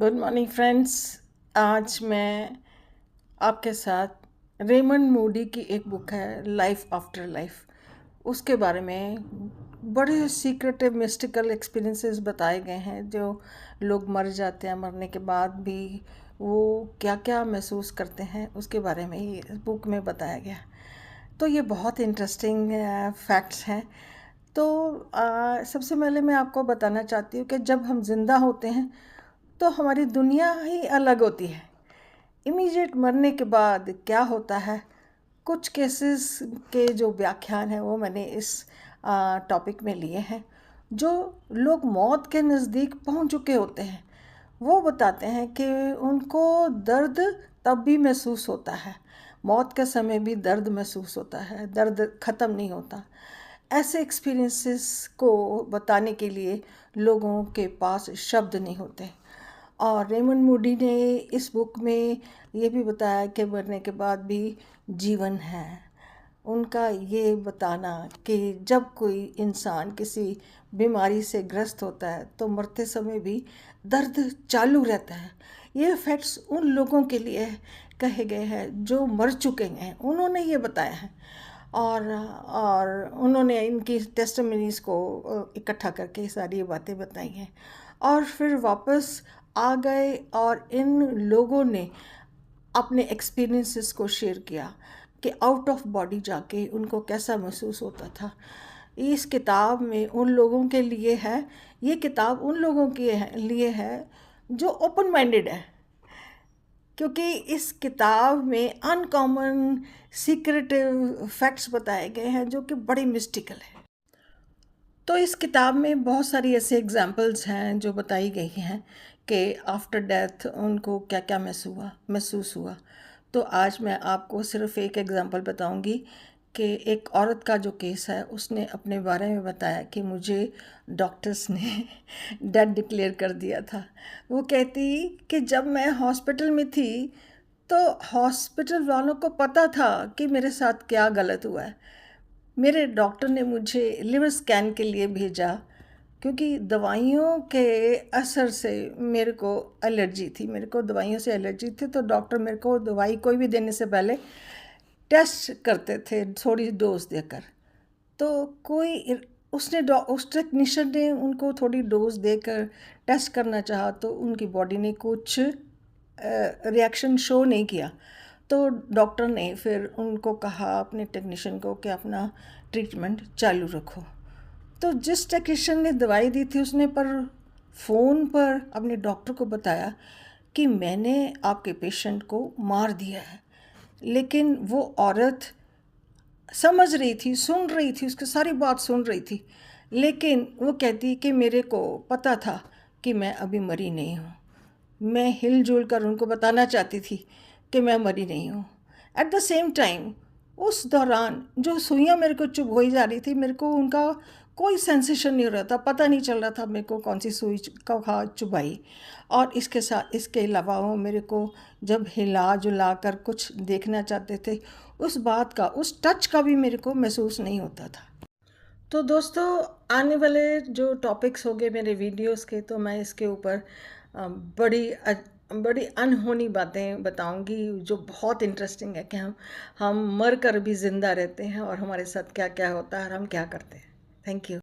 Good morning friends. आज मैं आपके साथ रेमंड मूडी की एक बुक है लाइफ आफ्टर लाइफ, उसके बारे में बड़े सीक्रेटिव मिस्टिकल एक्सपीरियंसेस बताए गए हैं। जो लोग मर जाते हैं, मरने के बाद भी वो क्या क्या महसूस करते हैं उसके बारे में ये बुक में बताया गया। तो ये बहुत इंटरेस्टिंग फैक्ट्स हैं। तो सबसे पहले मैं आपको बताना चाहती हूँ कि जब हम ज़िंदा होते हैं तो हमारी दुनिया ही अलग होती है। इमीडिएट मरने के बाद क्या होता है, कुछ केसेस के जो व्याख्यान है वो मैंने इस टॉपिक में लिए हैं। जो लोग मौत के नज़दीक पहुंच चुके होते हैं वो बताते हैं कि उनको दर्द तब भी महसूस होता है, मौत के समय भी दर्द महसूस होता है, दर्द ख़त्म नहीं होता। ऐसे एक्सपीरियंसेस को बताने के लिए लोगों के पास शब्द नहीं होते। और रेमंड मूडी ने इस बुक में ये भी बताया कि मरने के बाद भी जीवन है। उनका ये बताना कि जब कोई इंसान किसी बीमारी से ग्रस्त होता है तो मरते समय भी दर्द चालू रहता है। ये फैक्ट्स उन लोगों के लिए कहे गए हैं जो मर चुके हैं, उन्होंने ये बताया है। और उन्होंने इनकी टेस्टिमनीज़ को इकट्ठा करके सारी ये बातें बताई हैं और फिर वापस आ गए और इन लोगों ने अपने एक्सपीरियंसेस को शेयर किया कि आउट ऑफ बॉडी जाके उनको कैसा महसूस होता था। इस किताब में उन लोगों के लिए है, ये किताब उन लोगों के लिए है जो ओपन माइंडेड है, क्योंकि इस किताब में अनकॉमन सीक्रेटिव फैक्ट्स बताए गए हैं जो कि बड़े मिस्टिकल हैं। तो इस किताब में बहुत सारी ऐसे एग्जाम्पल्स हैं जो बताई गई हैं कि आफ्टर डेथ उनको क्या क्या महसूस हुआ। तो आज मैं आपको सिर्फ एक एग्जांपल बताऊंगी कि एक औरत का जो केस है, उसने अपने बारे में बताया कि मुझे डॉक्टर्स ने डेड डिक्लेयर कर दिया था। वो कहती कि जब मैं हॉस्पिटल में थी तो हॉस्पिटल वालों को पता था कि मेरे साथ क्या गलत हुआ है। मेरे डॉक्टर ने मुझे लिवर स्कैन के लिए भेजा क्योंकि दवाइयों के असर से मेरे को एलर्जी थी, मेरे को दवाइयों से एलर्जी थी। तो डॉक्टर मेरे को दवाई कोई भी देने से पहले टेस्ट करते थे थोड़ी डोज देकर। तो कोई उस टेक्नीशियन ने उनको थोड़ी डोज देकर टेस्ट करना चाहा तो उनकी बॉडी ने कुछ रिएक्शन शो नहीं किया। तो डॉक्टर ने फिर उनको कहा, अपने टेक्नीशियन को, कि अपना ट्रीटमेंट चालू रखो। तो जिस टेक्नीशियन ने दवाई दी थी उसने फ़ोन पर अपने डॉक्टर को बताया कि मैंने आपके पेशेंट को मार दिया है। लेकिन वो औरत समझ रही थी, सुन रही थी, उसकी सारी बात सुन रही थी, लेकिन वो कहती कि मेरे को पता था कि मैं अभी मरी नहीं हूँ। मैं हिलजुल कर उनको बताना चाहती थी कि मैं मरी नहीं हूँ। एट द सेम टाइम उस दौरान जो सुइयाँ मेरे को चुभ हो जा रही थी, मेरे को उनका कोई सेंसेशन नहीं हो रहा था, पता नहीं चल रहा था मेरे को कौन सी सुई कहाँ चुभाई। और इसके अलावा वो मेरे को जब हिला जुला कर कुछ देखना चाहते थे, उस बात का, उस टच का भी मेरे को महसूस नहीं होता था। तो दोस्तों, आने वाले जो टॉपिक्स होंगे मेरे वीडियोस के, तो मैं इसके ऊपर बड़ी अनहोनी बातें बताऊंगी जो बहुत इंटरेस्टिंग है कि हम मर कर भी ज़िंदा रहते हैं और हमारे साथ क्या क्या होता है और हम क्या करते हैं। Thank you.